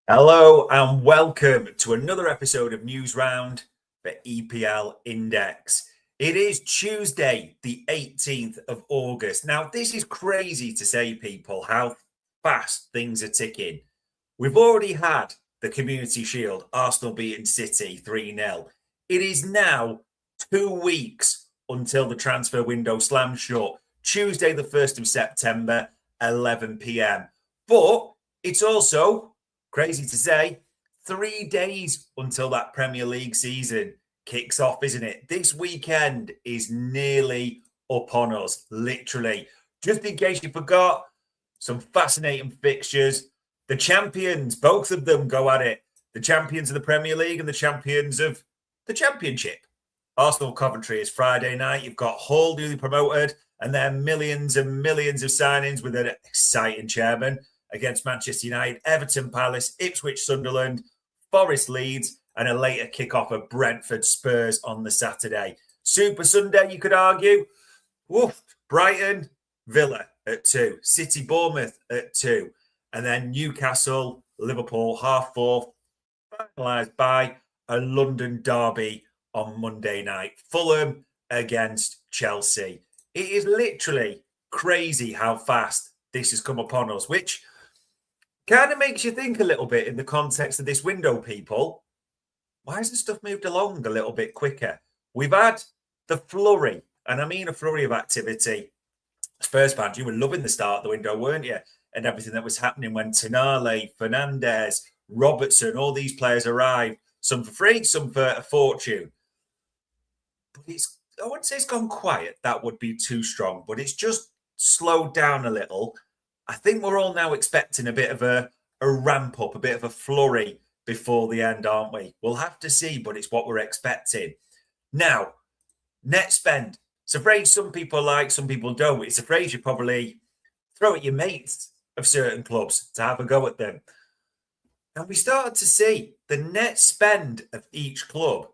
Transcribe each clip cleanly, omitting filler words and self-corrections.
Hello and welcome to another episode of News Round for EPL Index. It is Tuesday, the 18th of August. Now, this is crazy to say, people, how fast things are ticking. We've already had the Community Shield, Arsenal beating City 3-0. It is now 2 weeks until the transfer window slams shut. Tuesday, the 1st of September, 11 p.m. But it's also crazy to say, 3 days until that Premier League season kicks off, isn't it? This weekend is nearly upon us, literally. Just in case you forgot, some fascinating fixtures. The champions, both of them go at it. The champions of the Premier League and the champions of the Championship. Arsenal Coventry is Friday night. You've got Hull newly promoted, and then millions and millions of signings with an exciting chairman against Manchester United, Everton Palace, Ipswich Sunderland, Forest Leeds, and a later kickoff of Brentford Spurs on the Saturday. Super Sunday, you could argue. Woof. Brighton, Villa at 2, City Bournemouth at 2, and then Newcastle, Liverpool, 4:30, finalised by a London derby on Monday night. Fulham against Chelsea. It is literally crazy how fast this has come upon us, which kind of makes you think a little bit in the context of this window, people. Why hasn't stuff moved along a little bit quicker? We've had the flurry, and I mean a flurry of activity. Spurs fans, you were loving the start of the window, weren't you? And everything that was happening when Tonali, Fernandes, Robertson, all these players arrived, some for free, some for a fortune. But I wouldn't say it's gone quiet. That would be too strong, but it's just slowed down a little. I think we're all now expecting a bit of a ramp up, a bit of a flurry before the end, aren't we? We'll have to see, but it's what we're expecting. Now, net spend. It's a phrase some people like, some people don't. It's a phrase you probably throw at your mates of certain clubs to have a go at them. And we started to see the net spend of each club.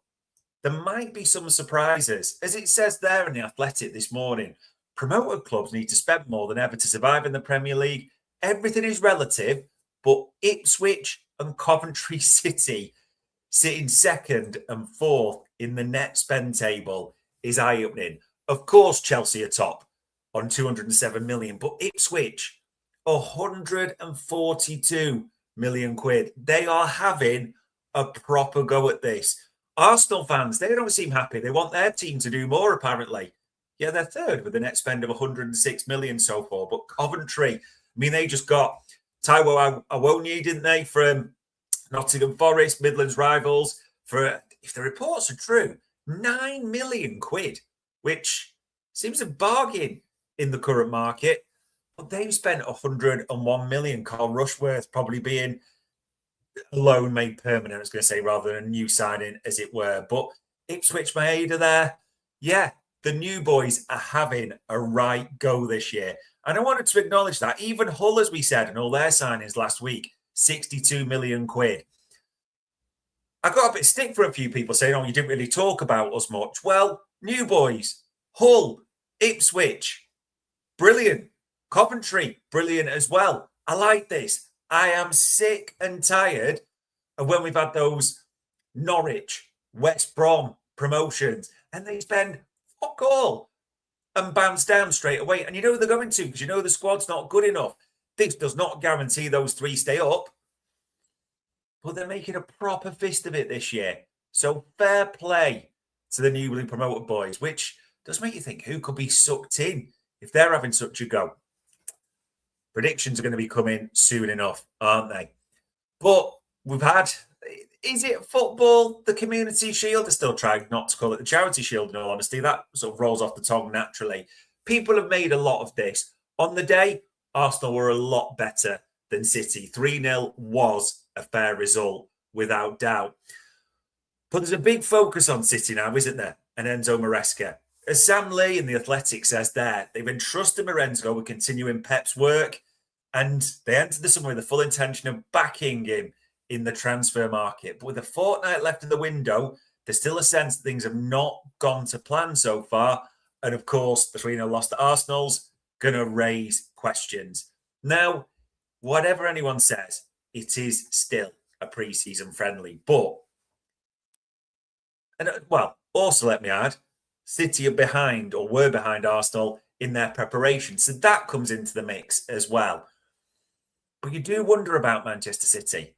There might be some surprises. As it says there in The Athletic this morning, promoted clubs need to spend more than ever to survive in the Premier League. Everything is relative, but Ipswich and Coventry City sitting second and fourth in the net spend table is eye-opening. Of course, Chelsea are top on 207 million, but Ipswich, 142 million quid. They are having a proper go at this. Arsenal fans, they don't seem happy. They want their team to do more, apparently. Yeah, they're third with a net spend of 106 million so far. But Coventry, I mean, they just got Taiwo Awoniyi, didn't they, from Nottingham Forest, Midlands rivals, for, if the reports are true, 9 million quid, which seems a bargain in the current market. But they've spent 101 million. Carl Rushworth probably being a loan made permanent, I was going to say, rather than a new signing, as it were. But Ipswich Maeda there, yeah, the new boys are having a right go this year. And I wanted to acknowledge that. Even Hull, as we said, and all their signings last week, 62 million quid. I got a bit of stick for a few people saying, oh, you didn't really talk about us much. Well, new boys, Hull, Ipswich, brilliant. Coventry, brilliant as well. I like this. I am sick and tired of when we've had those Norwich, West Brom promotions, and they spend fuck all and bounce down straight away. And you know they're going to, because you know the squad's not good enough. This does not guarantee those three stay up, but they're making a proper fist of it this year. So fair play to the newly promoted boys, which does make you think who could be sucked in if they're having such a go. Predictions are going to be coming soon enough, aren't they? But we've had, is it football, the Community Shield? I still try not to call it the Charity Shield, in all honesty. That sort of rolls off the tongue naturally. People have made a lot of this. On the day, Arsenal were a lot better than City. 3-0 was a fair result, without doubt. But there's a big focus on City now, isn't there? And Enzo Maresca. As Sam Lee in The Athletic says there, they've entrusted Maresca with continuing Pep's work, and they entered the summer with the full intention of backing him in the transfer market. But with a fortnight left in the window, there's still a sense that things have not gone to plan so far. And of course, the 3-0 loss to Arsenal's going to raise questions. Now, whatever anyone says, it is still a pre-season friendly. But, also let me add, City are behind or were behind Arsenal in their preparation. So that comes into the mix as well. But you do wonder about Manchester City.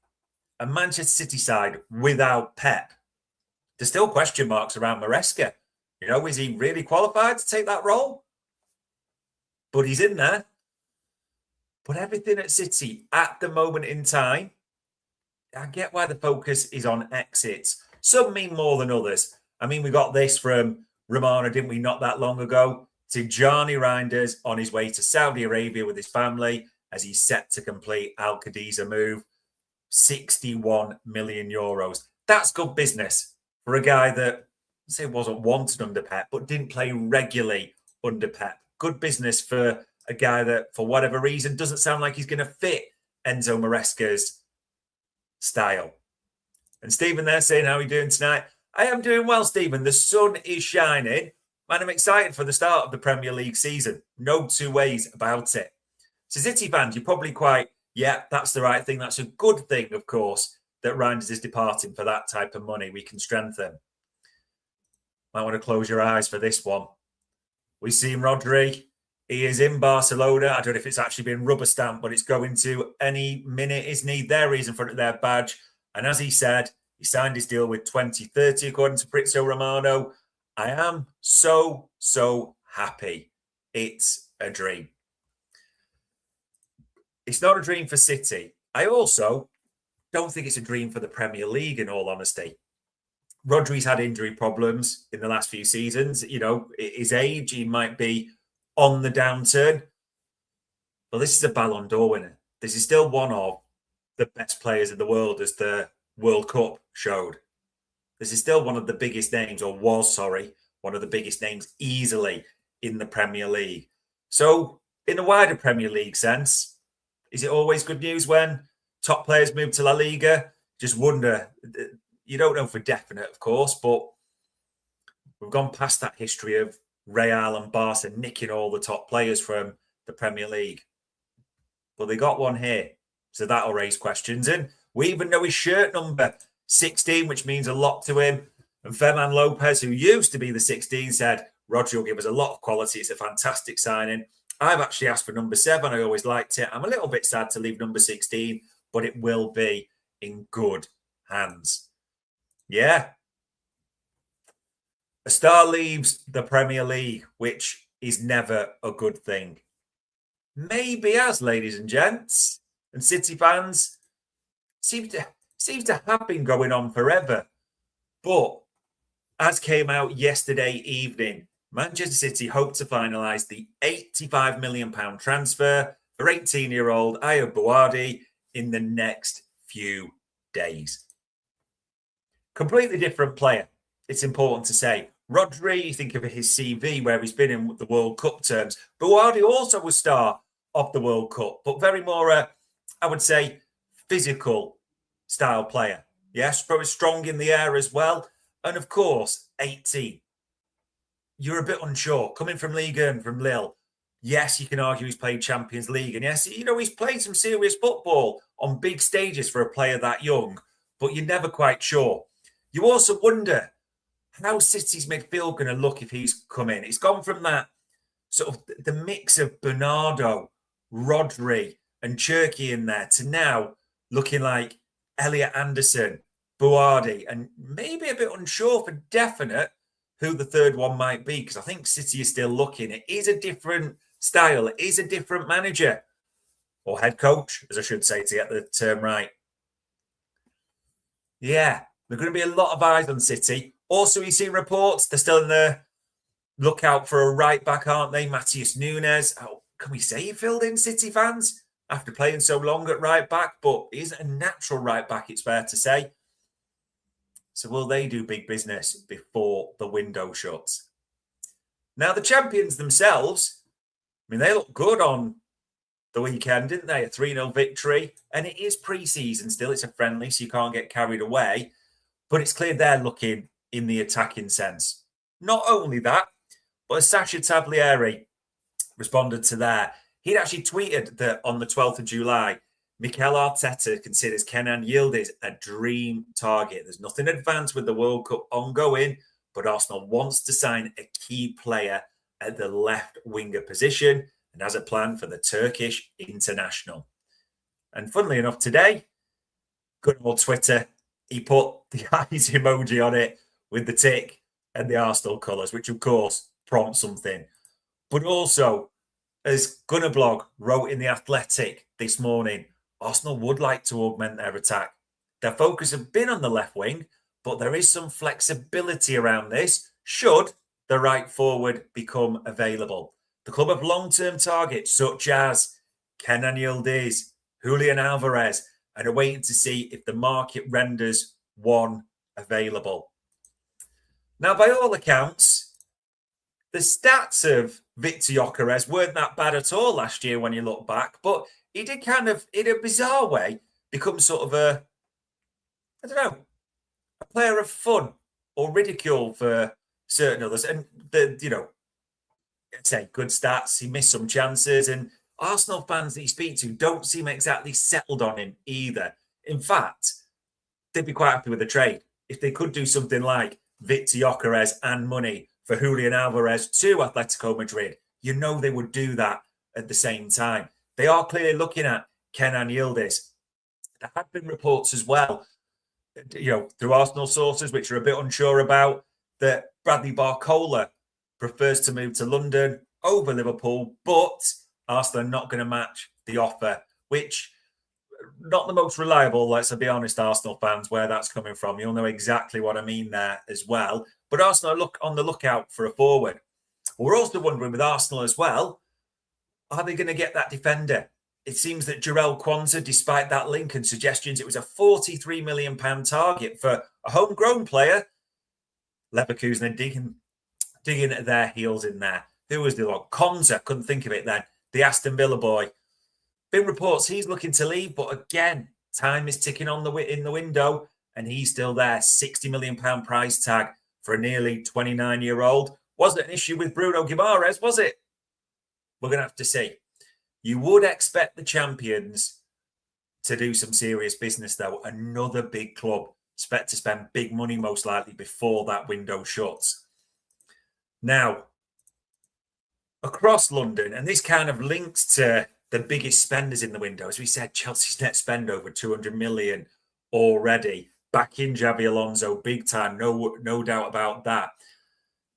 A Manchester City side without Pep. There's still question marks around Maresca. Is he really qualified to take that role? But he's in there. But everything at City at the moment in time, I get why the focus is on exits. Some mean more than others. I mean, we got this from Romano, didn't we, not that long ago? Tijani Reinders on his way to Saudi Arabia with his family as he's set to complete Al Qadisa move. 61 million euros. That's good business for a guy that, say, wasn't wanted under Pep, but didn't play regularly under Pep. Good business for a guy that, for whatever reason, doesn't sound like he's going to fit Enzo Maresca's style. And Stephen there saying, how are you doing tonight? I am doing well, Stephen. The sun is shining, and I'm excited for the start of the Premier League season. No two ways about it. So City fans, you're probably quite, that's the right thing. That's a good thing, of course, that Reinders is departing for that type of money. We can strengthen. Might want to close your eyes for this one. We've seen Rodri. He is in Barcelona. I don't know if it's actually been rubber stamped, but it's going to any minute, isn't he? There he is in front of their badge. And as he said, he signed his deal with 2030, according to Fabrizio Romano. I am so, so happy. It's a dream. It's not a dream for City. I also don't think it's a dream for the Premier League, in all honesty. Rodri's had injury problems in the last few seasons. His age, he might be on the downturn. But this is a Ballon d'Or winner. This is still one of the best players in the world, as the World Cup showed. This is still one of the biggest names, or was, one of the biggest names easily in the Premier League. So, in a wider Premier League sense, is it always good news when top players move to La Liga? Just wonder. You don't know for definite, of course, but we've gone past that history of Real and Barca nicking all the top players from the Premier League. But they got one here, so that'll raise questions. And we even know his shirt number, 16, which means a lot to him. And Ferman Lopez, who used to be the 16, said, Rodri will give us a lot of quality. It's a fantastic signing. I've actually asked for number 7. I always liked it. I'm a little bit sad to leave number 16, but it will be in good hands. Yeah. A star leaves the Premier League, which is never a good thing. Maybe as, ladies and gents, and City fans, seems to have been going on forever. But as came out yesterday evening, Manchester City hope to finalise the £85 million transfer for 18-year-old Ayo Bouardi in the next few days. Completely different player, it's important to say. Rodri, you think of his CV where he's been in the World Cup terms. Bouardi also was star of the World Cup, but very more, I would say, physical style player. Yes, probably strong in the air as well. And of course, 18. You're a bit unsure. Coming from Liga and from Lille, yes, you can argue he's played Champions League. And yes, he's played some serious football on big stages for a player that young, but you're never quite sure. You also wonder how City's midfield going to look if he's come in. It's gone from that sort of the mix of Bernardo, Rodri and Cherki in there to now looking like Elliot Anderson, Bouardi, and maybe a bit unsure for definite who the third one might be, because I think City is still looking. It is a different style. It is a different manager, or head coach, as I should say, to get the term right. Yeah, there are going to be a lot of eyes on City. Also, you see reports, they're still in the lookout for a right back, aren't they? Matheus Nunes. Oh, can we say he filled in, City fans, after playing so long at right back? But he isn't a natural right back, it's fair to say. So will they do big business before the window shuts? Now, the champions themselves, I mean, they look good on the weekend, didn't they? A 3-0 victory. And it is pre-season still. It's a friendly, so you can't get carried away. But it's clear they're looking in the attacking sense. Not only that, but as Sasha Taglieri responded to that, he'd actually tweeted that on the 12th of July, Mikel Arteta considers Kenan Yildiz a dream target. There's nothing advanced with the World Cup ongoing, but Arsenal wants to sign a key player at the left winger position and has a plan for the Turkish international. And funnily enough, today, good old Twitter, he put the eyes emoji on it with the tick and the Arsenal colours, which of course prompts something. But also, as Gunnerblog wrote in The Athletic this morning, Arsenal would like to augment their attack. Their focus has been on the left wing, but there is some flexibility around this should the right forward become available. The club have long-term targets such as Kenan Yildiz, Julian Alvarez, and are waiting to see if the market renders one available. Now, by all accounts, the stats of Victor Gyökeres weren't that bad at all last year when you look back, but he did kind of, in a bizarre way, become sort of a player of fun or ridicule for certain others. And, say good stats, he missed some chances, and Arsenal fans that you speak to don't seem exactly settled on him either. In fact, they'd be quite happy with the trade if they could do something like Victor Gyökeres and money for Julian Alvarez to Atletico Madrid. You know they would do that at the same time. They are clearly looking at Kenan Yildiz. There have been reports as well, through Arsenal sources, which are a bit unsure about, that Bradley Barcola prefers to move to London over Liverpool, but Arsenal are not going to match the offer, which not the most reliable, let's be honest, Arsenal fans, where that's coming from. You'll know exactly what I mean there as well. But Arsenal look on the lookout for a forward. We're also wondering with Arsenal as well, are they going to get that defender? It seems that Jarell Quansah, despite that link and suggestions, it was a £43 million target for a homegrown player. Leverkusen are digging at their heels in there. Who was the one? Quansah, couldn't think of it then. The Aston Villa boy. Been reports he's looking to leave, but again, time is ticking on in the window, and he's still there. £60 million price tag for a nearly 29-year-old. Wasn't an issue with Bruno Guimaraes, was it? We're going to have to see. You would expect the champions to do some serious business, though. Another big club expect to spend big money, most likely, before that window shuts. Now, across London, and this kind of links to the biggest spenders in the window. As we said, Chelsea's net spend over 200 million already. Back in Xabi Alonso, big time, no doubt about that.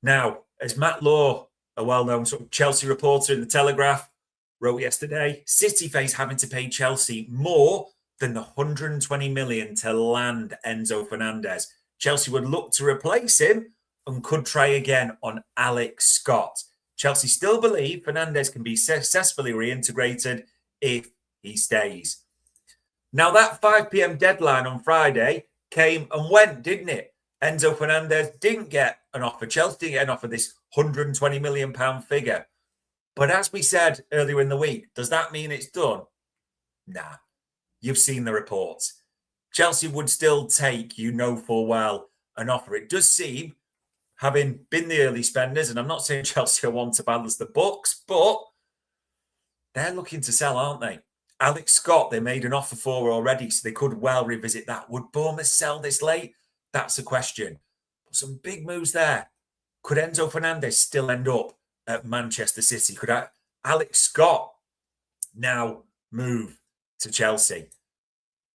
Now, as Matt Law, a well-known sort of Chelsea reporter in the Telegraph, wrote yesterday, City face having to pay Chelsea more than the 120 million to land Enzo Fernandes. Chelsea would look to replace him and could try again on Alex Scott. Chelsea still believe Fernandes can be successfully reintegrated if he stays. Now, that 5 p.m. deadline on Friday came and went, didn't it? Enzo Fernandes didn't get an offer. Chelsea didn't get an offer, this £120 million figure. But as we said earlier in the week, does that mean it's done? Nah. You've seen the reports. Chelsea would still take, you know full well, an offer. It does seem, having been the early spenders, and I'm not saying Chelsea want to balance the books, but they're looking to sell, aren't they? Alex Scott, they made an offer for already, so they could well revisit that. Would Bournemouth sell this late? That's a question. But some big moves there. Could Enzo Fernandes still end up at Manchester City? Could Alex Scott now move to Chelsea?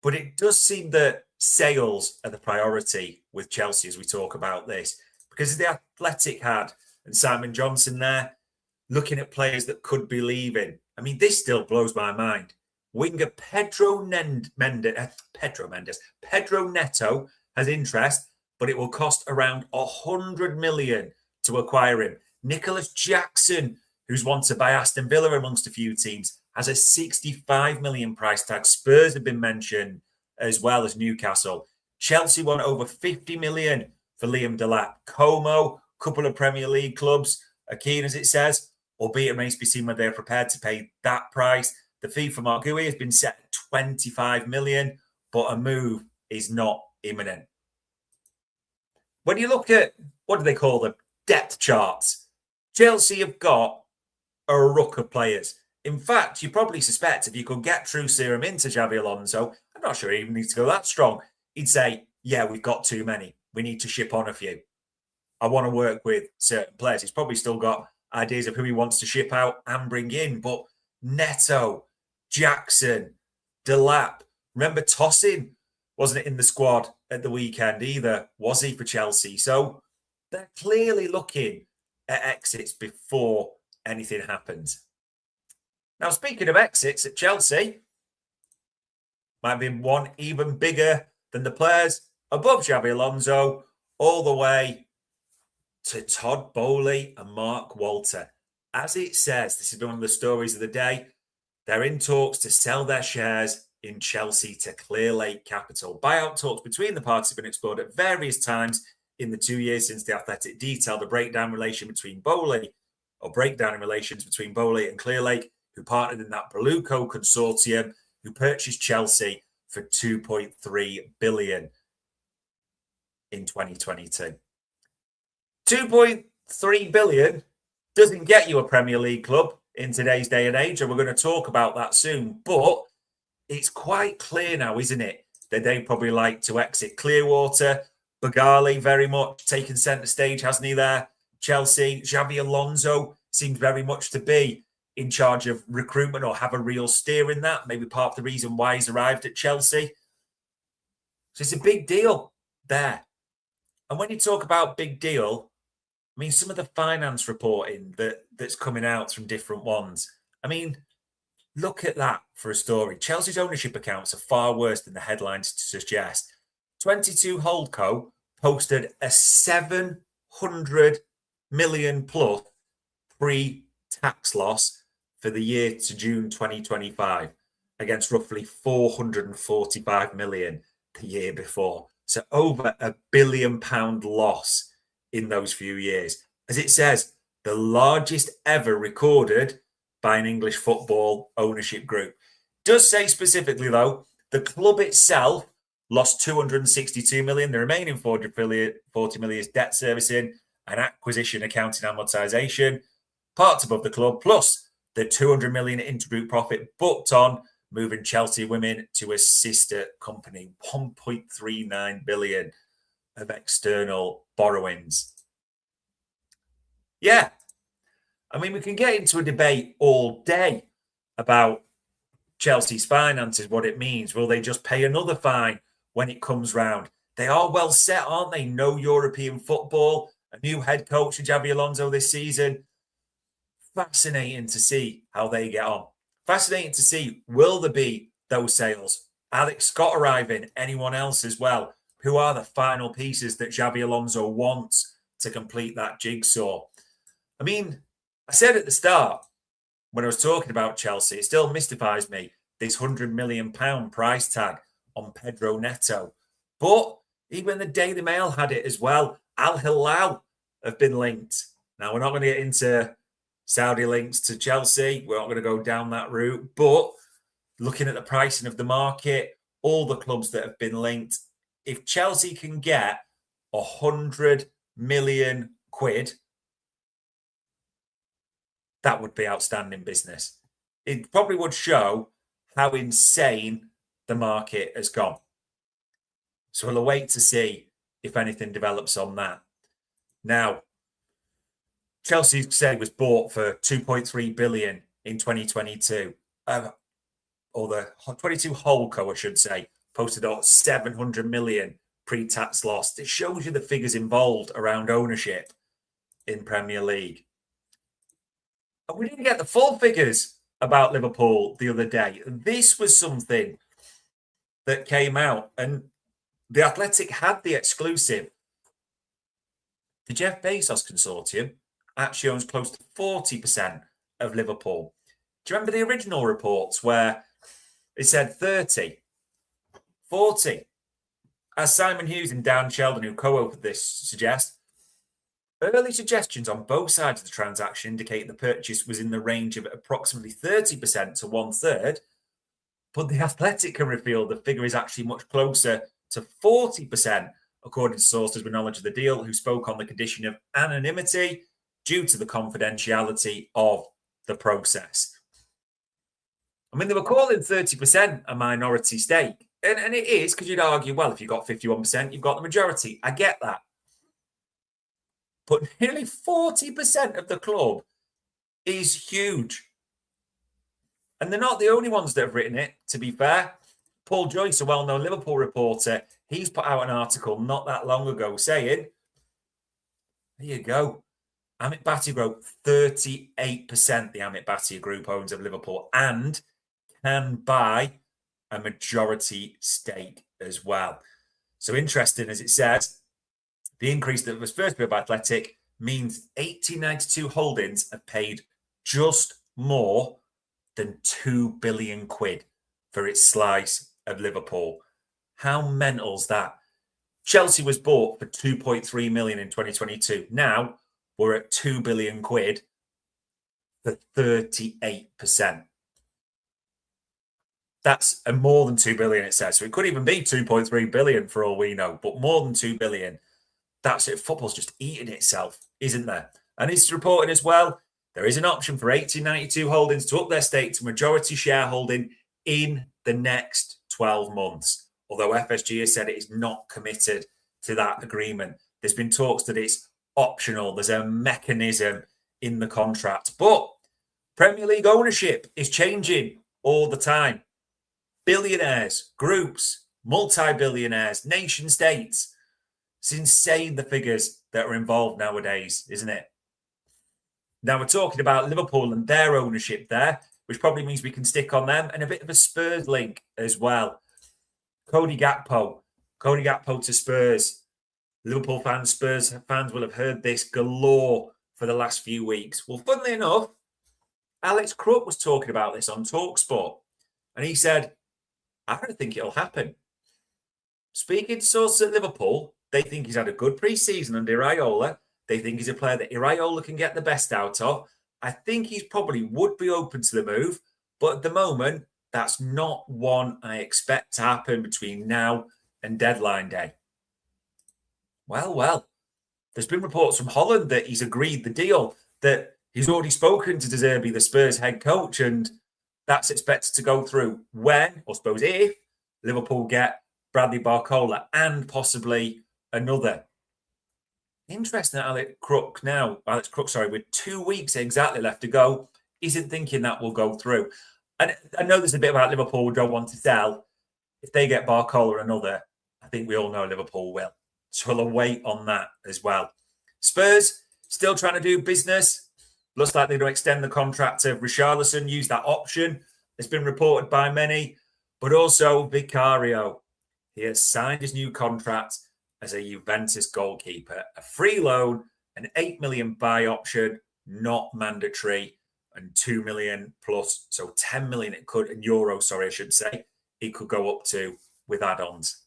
But it does seem that sales are the priority with Chelsea as we talk about this. Because the Athletic had, and Simon Johnson there, looking at players that could be leaving. I mean, this still blows my mind. Winger Pedro Neto has interest, but it will cost around 100 million to acquire him. Nicholas Jackson, who's wanted by Aston Villa amongst a few teams, has a 65 million price tag. Spurs have been mentioned as well as Newcastle. Chelsea want over 50 million for Liam Delap. Como, couple of Premier League clubs are keen, as it says, albeit it remains to be seen whether they're prepared to pay that price. The fee for Mark Gui has been set at 25 million, but a move is not imminent. When you look at, what do they call them? Depth charts. Chelsea have got a ruck of players. In fact, you probably suspect if you could get true serum into Xabi Alonso, I'm not sure he even needs to go that strong. He'd say, yeah, we've got too many. We need to ship on a few. I want to work with certain players. He's probably still got ideas of who he wants to ship out and bring in. But Neto, Jackson, Delap, remember Tosin wasn't in the squad at the weekend either, was he, for Chelsea? So they're clearly looking at exits before anything happens. Now, speaking of exits at Chelsea, might be one even bigger than the players above Xabi Alonso, all the way to Todd Boehly and Mark Walter. As it says, this has been one of the stories of the day. They're in talks to sell their shares in Chelsea to Clearlake Capital. Buyout talks between the parties have been explored at various times in the 2 years since the Athletic detailed the breakdown in relations between Boehly and Clearlake, who partnered in that Beluco consortium, who purchased Chelsea for 2.3 billion in 2022. 2.3 billion doesn't get you a Premier League club in today's day and age, and we're going to talk about that soon. But it's quite clear now, isn't it, that they probably like to exit Clearwater. Bagali very much taken centre stage, hasn't he, there? Chelsea, Xabi Alonso seems very much to be in charge of recruitment or have a real steer in that. Maybe part of the reason why he's arrived at Chelsea. So it's a big deal there. And when you talk about big deal, I mean, some of the finance reporting that's coming out from different ones. I mean, look at that for a story. Chelsea's ownership accounts are far worse than the headlines suggest. 22 Holdco posted a 700 million plus pre-tax loss for the year to June 2025 against roughly 445 million the year before. So over £1 billion loss in those few years. As it says, the largest ever recorded by an English football ownership group. Does say specifically, though, the club itself lost 262 million. The remaining 440 million is debt servicing and acquisition accounting amortization, parts above the club, plus the 200 million intergroup profit booked on moving Chelsea Women to a sister company, 1.39 billion of external borrowings. Yeah. I mean, we can get into a debate all day about Chelsea's finances, what it means. Will they just pay another fine when it comes round? They are well set, aren't they? No European football, a new head coach in Xabi Alonso this season. Fascinating to see how they get on. Fascinating to see, will there be those sales? Alex Scott arriving, anyone else as well? Who are the final pieces that Xabi Alonso wants to complete that jigsaw? I mean, I said at the start, when I was talking about Chelsea, it still mystifies me, this £100 million price tag on Pedro Neto. But even the Daily Mail had it as well. Al Hilal have been linked. Now, we're not going to get into Saudi links to Chelsea. We're not going to go down that route. But looking at the pricing of the market, all the clubs that have been linked, if Chelsea can get 100 million quid, that would be outstanding business. It probably would show how insane the market has gone. So we'll await to see if anything develops on that. Now, Chelsea, say, was bought for 2.3 billion in 2022. Or the 22 Holdco, I should say, posted out 700 million pre-tax loss. It shows you the figures involved around ownership in Premier League. And we didn't get the full figures about Liverpool the other day. This was something that came out, and the Athletic had the exclusive. The Jeff Bezos consortium actually owns close to 40% of Liverpool. Do you remember the original reports where it said 30, 40? As Simon Hughes and Dan Sheldon, who co-authored this, suggest, early suggestions on both sides of the transaction indicate the purchase was in the range of approximately 30% to 1/3, but the Athletic can reveal the figure is actually much closer to 40%, according to sources with knowledge of the deal, who spoke on the condition of anonymity due to the confidentiality of the process. I mean, they were calling 30% a minority stake. And it is, because you'd argue, well, if you've got 51%, you've got the majority. I get that. But nearly 40% of the club is huge. And they're not the only ones that have written it, to be fair. Paul Joyce, a well-known Liverpool reporter, he's put out an article not that long ago saying, there you go, Amit Bhatia Group, 38% the Amit Bhatia Group owns of Liverpool and can buy a majority stake as well. So interesting, as it says, the increase that was first bid by Athletic means 1892 Holdings have paid just more than 2 billion quid for its slice of Liverpool. How mental's that? Chelsea was bought for 2.3 million in 2022. Now we're at 2 billion quid for 38%. That's a more than 2 billion, it says. So it could even be 2.3 billion for all we know, but more than 2 billion. That's it. Football's just eating itself, isn't there? And it's reported as well, there is an option for 1892 Holdings to up their stake to majority shareholding in the next 12 months. Although FSG has said it is not committed to that agreement. There's been talks that it's optional. There's a mechanism in the contract. But Premier League ownership is changing all the time. Billionaires, groups, multi-billionaires, nation states. It's insane, the figures that are involved nowadays, isn't it? Now we're talking about Liverpool and their ownership there, which probably means we can stick on them, and a bit of a Spurs link as well. Cody Gakpo to Spurs. Liverpool fans, Spurs fans will have heard this galore for the last few weeks. Well, funnily enough, Alex Crook was talking about this on TalkSport, and he said, I don't think it'll happen. Speaking to sources at Liverpool, they think he's had a good pre-season under Iraola. They think he's a player that Iraola can get the best out of. I think he's probably would be open to the move, but at the moment, that's not one I expect to happen between now and deadline day. Well, there's been reports from Holland that he's agreed the deal, that he's already spoken to De Zerbi, the Spurs head coach, and that's expected to go through when, or suppose if, Liverpool get Bradley Barcola and possibly another. Interesting that Alex Crook, with 2 weeks exactly left to go, isn't thinking that will go through. And I know there's a bit about Liverpool who don't want to sell. If they get Barcola or another, I think we all know Liverpool will. So we'll wait on that as well. Spurs still trying to do business. Looks like they're going to extend the contract of Richarlison, use that option. It's been reported by many, but also Vicario. He has signed his new contract as a Juventus goalkeeper. A free loan, an 8 million buy option, not mandatory, and 2 million plus, so 10 million it could, in euros, sorry, I should say, it could go up to with add-ons.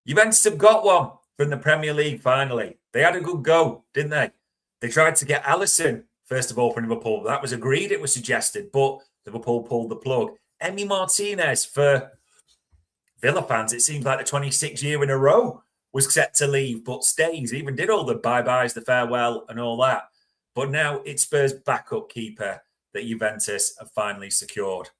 Juventus have got one from the Premier League finally. They had a good go, didn't they? They tried to get Alisson, first of all, from Liverpool. That was agreed, it was suggested, but Liverpool pulled the plug. Emi Martinez, for Villa fans, it seems like the 26th year in a row was set to leave, but stays. He even did all the bye-byes, the farewell, and all that. But now it's Spurs' backup keeper that Juventus have finally secured.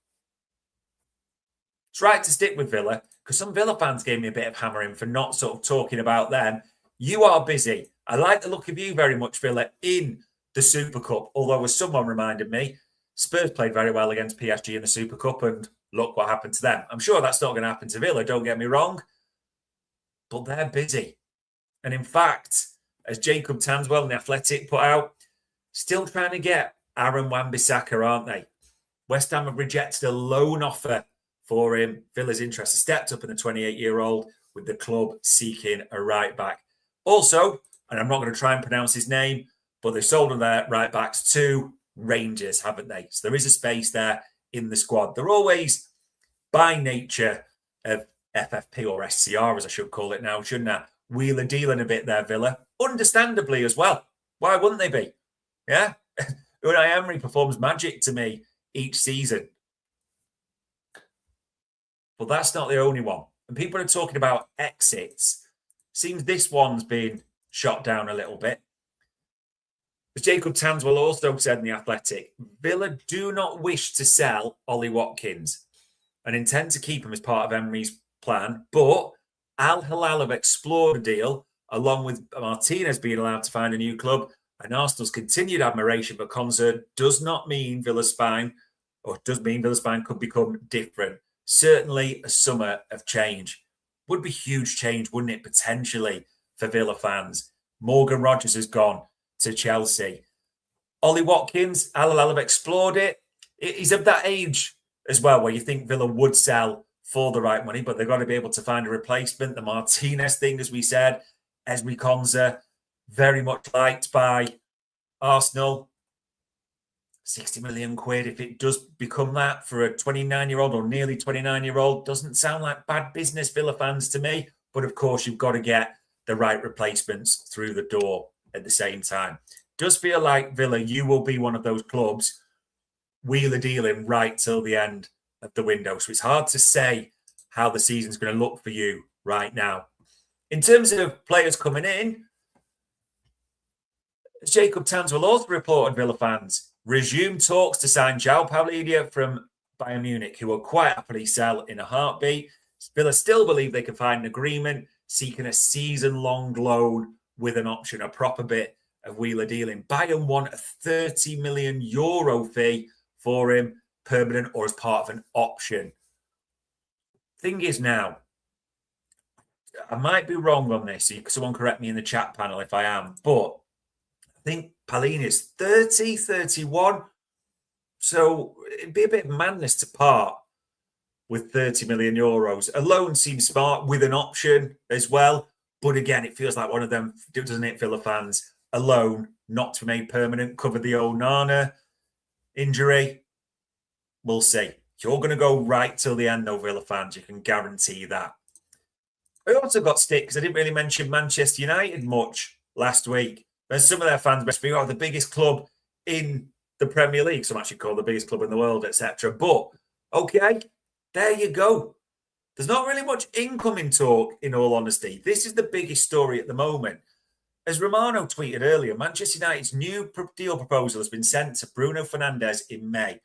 It's right to stick with Villa, because some Villa fans gave me a bit of hammering for not sort of talking about them. You are busy. I like the look of you very much, Villa, in the Super Cup. Although, as someone reminded me, Spurs played very well against PSG in the Super Cup, and look what happened to them. I'm sure that's not going to happen to Villa, don't get me wrong. But they're busy. And in fact, as Jacob Tanswell and The Athletic put out, still trying to get Aaron Wan-Bissaka, aren't they? West Ham have rejected a loan offer for him. Villa's interest has stepped up in the 28-year-old, with the club seeking a right-back. Also, and I'm not going to try and pronounce his name, but they've sold on their right-backs to Rangers, haven't they? So there is a space there in the squad. They're always, by nature of FFP or SCR, as I should call it now, shouldn't I? Wheeler dealing a bit there, Villa. Understandably as well. Why wouldn't they be? Yeah? Unai Emery performs magic to me each season. But that's not the only one. And people are talking about exits. Seems this one's been shot down a little bit. As Jacob Tanswell also said in The Athletic, Villa do not wish to sell Ollie Watkins and intend to keep him as part of Emery's plan, but Al Hilal have explored a deal, along with Martinez being allowed to find a new club, and Arsenal's continued admiration for Konsa does not mean Villa's spine, or does mean Villa's spine could become different. Certainly a summer of change. Would be huge change, wouldn't it, potentially, for Villa fans? Morgan Rogers has gone to Chelsea. Ollie Watkins, Al Hilal have explored it. He's of that age as well, where you think Villa would sell for the right money, but they've got to be able to find a replacement. The Martinez thing, as we said, Ezri Konsa, very much liked by Arsenal. 60 million quid, if it does become that for a 29-year-old or nearly 29-year-old, doesn't sound like bad business, Villa fans, to me. But of course, you've got to get the right replacements through the door at the same time. Does feel like Villa, you will be one of those clubs wheeler dealing right till the end of the window. So it's hard to say how the season's going to look for you right now. In terms of players coming in, Jacob Tanswell also reported, Villa fans resume talks to sign João Paulinho from Bayern Munich, who will quite happily sell in a heartbeat. Villa still believe they can find an agreement, seeking a season-long loan with an option, a proper bit of wheeler dealing. Bayern want a 30 million euro fee for him, permanent or as part of an option. Thing is now, I might be wrong on this, so someone correct me in the chat panel if I am, but I think Paulinho is 30, 31, so it'd be a bit of madness to part with 30 million euros. A loan seems smart with an option as well, but again, it feels like one of them, doesn't it, Villa fans? A loan, not to be made permanent, cover the Onana injury. We'll see. You're going to go right till the end, though, Villa fans. You can guarantee that. I also got stick because I didn't really mention Manchester United much last week. And some of their fans must be, oh, the biggest club in the Premier League. Some actually call the biggest club in the world, etc. But, okay, there you go. There's not really much incoming talk, in all honesty. This is the biggest story at the moment. As Romano tweeted earlier, Manchester United's new deal proposal has been sent to Bruno Fernandes in May.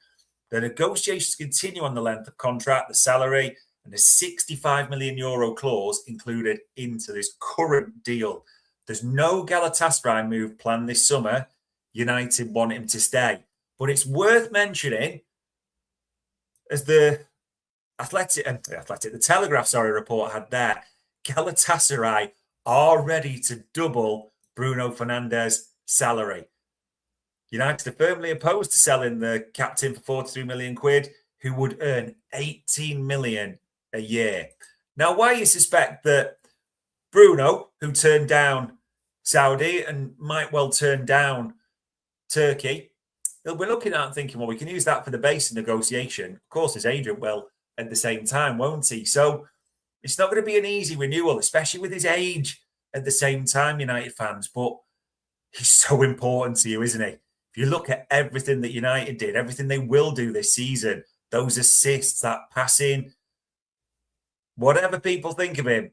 The negotiations continue on the length of contract, the salary, and a 65 million euro clause included into this current deal. There's no Galatasaray move planned this summer. United want him to stay. But it's worth mentioning, as the Telegraph report had there, Galatasaray are ready to double Bruno Fernandes' salary. United are firmly opposed to selling the captain for 43 million quid, who would earn 18 million a year. Now, why you suspect that Bruno, who turned down Saudi and might well turn down Turkey, we're looking at and thinking, well, we can use that for the base of negotiation. Of course, his agent will at the same time, won't he? So it's not going to be an easy renewal, especially with his age at the same time, United fans. But he's so important to you, isn't he? If you look at everything that United did, everything they will do this season, those assists, that passing, whatever people think of him,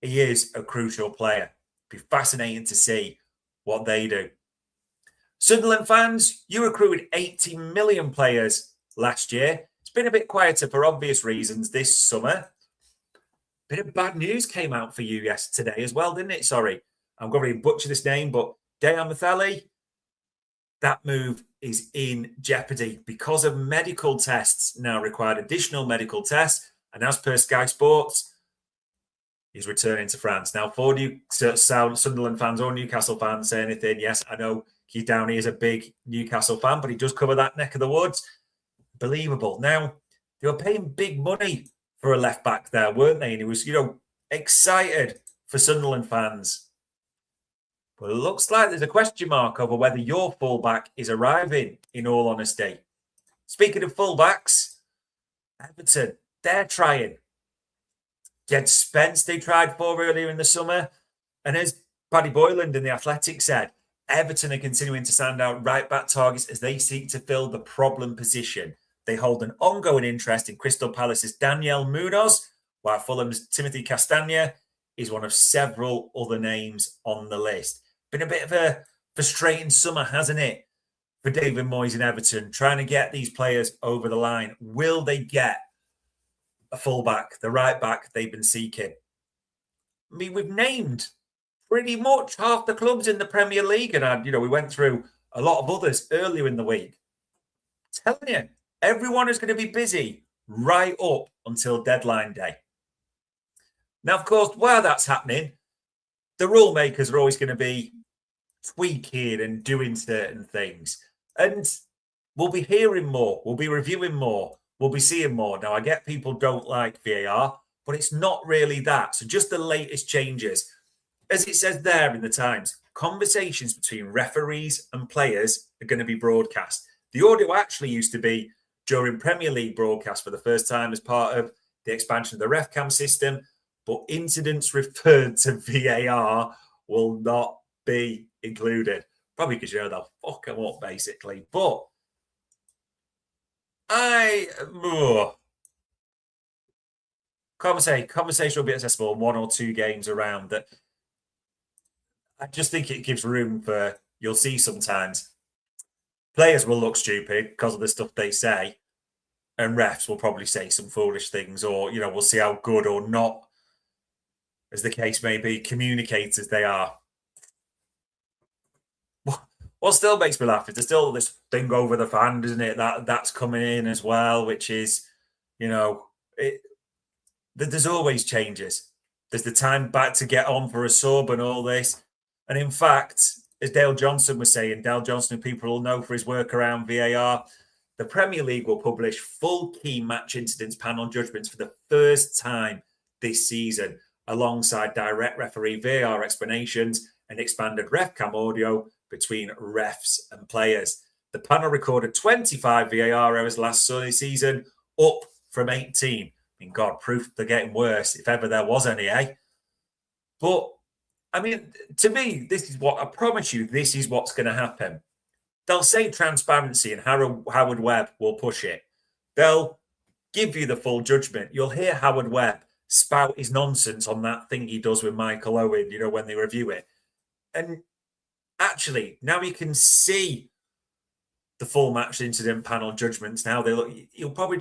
he is a crucial player. It'd be fascinating to see what they do. Sunderland fans, you recruited 80 million players last year. It's been a bit quieter for obvious reasons this summer. Bit of bad news came out for you yesterday as well, didn't it? Sorry, I'm going to butcher this name, but Dejan Mathali, that move is in jeopardy because of medical tests now required, additional medical tests. And as per Sky Sports, he's returning to France. Now, for you Sunderland fans or Newcastle fans say anything, yes, I know Keith Downey is a big Newcastle fan, but he does cover that neck of the woods. Believable. Now, they were paying big money for a left back there, weren't they? And he was, excited for Sunderland fans. But it looks like there's a question mark over whether your fullback is arriving, in all honesty. Speaking of fullbacks, Everton, they're trying. Jed Spence, they tried for earlier in the summer. And as Paddy Boyland in The Athletic said, Everton are continuing to send out right-back targets as they seek to fill the problem position. They hold an ongoing interest in Crystal Palace's Daniel Munoz, while Fulham's Timothy Castagna is one of several other names on the list. Been a bit of a Frustrating summer, hasn't it? For David Moyes and Everton, trying to get these players over the line. Will they get a fullback, the right back they've been seeking? I mean, we've named pretty much half the clubs in the Premier League, and we went through a lot of others earlier in the week. I'm telling you, everyone is going to be busy right up until deadline day. Now, of course, while that's happening, the rule makers are always going to be tweaking and doing certain things. And we'll be hearing more, we'll be reviewing more, we'll be seeing more. Now, I get people don't like VAR, but it's not really that. So just the latest changes. As it says there in the Times, conversations between referees and players are going to be broadcast. The audio actually used to be during Premier League broadcast for the first time as part of the expansion of the RefCam system, but incidents referred to VAR will not be included. Probably because they'll fuck them up, basically. But conversation will be accessible in 1 or 2 games around that. I just think it gives room for, you'll see sometimes players will look stupid because of the stuff they say, and refs will probably say some foolish things, or, we'll see how good or not, as the case may be, communicators they are. What still makes me laugh is there's still this thing over the fan, isn't it? That's coming in as well, which is, there's always changes. There's the time back to get on for a sub and all this. And in fact, as Dale Johnson was saying, Dale Johnson, who people will know for his work around VAR, the Premier League will publish full key match incidents panel judgments for the first time this season, alongside direct referee VAR explanations and expanded RefCam audio between refs and players. The panel recorded 25 VAR errors last season, up from 18. I mean, God, proof they're getting worse, if ever there was any, eh? But, I mean, to me, I promise you, this is what's going to happen. They'll say transparency and Howard Webb will push it. They'll give you the full judgment. You'll hear Howard Webb spout his nonsense on that thing he does with Michael Owen, when they review it. And actually, now you can see the full match incident panel judgments. Now you'll probably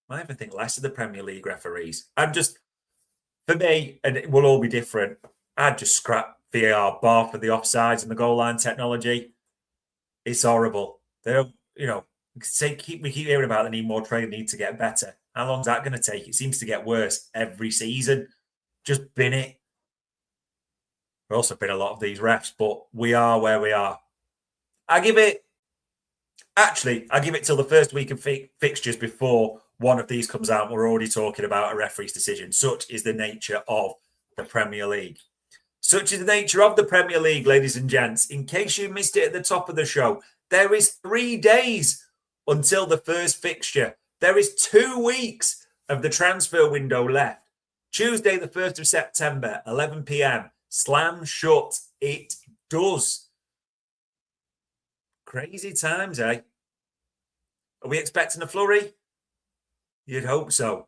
might even think less of the Premier League referees. For me, and it will all be different, I'd just scrap VAR bar for the offsides and the goal line technology. It's horrible. They don't, we keep hearing about they need more training, need to get better. How long is that going to take? It seems to get worse every season. Just bin it. We've also been a lot of these refs, but we are where we are. I give it till the first week of fixtures before one of these comes out. We're already talking about a referee's decision. Such is the nature of the Premier League. Such is the nature of the Premier League, ladies and gents. In case you missed it at the top of the show, there is 3 days until the first fixture. There is 2 weeks of the transfer window left. Tuesday, the 1st of September, 11 p.m. Slam shut. It does. Crazy times, eh? Are we expecting a flurry? You'd hope so.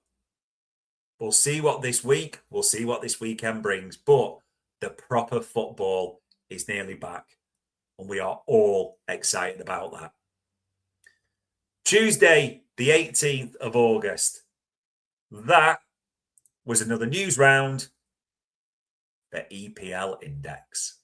We'll see what this weekend brings. But the proper football is nearly back, and we are all excited about that. Tuesday, the 18th of August. That was another news round, the EPL Index.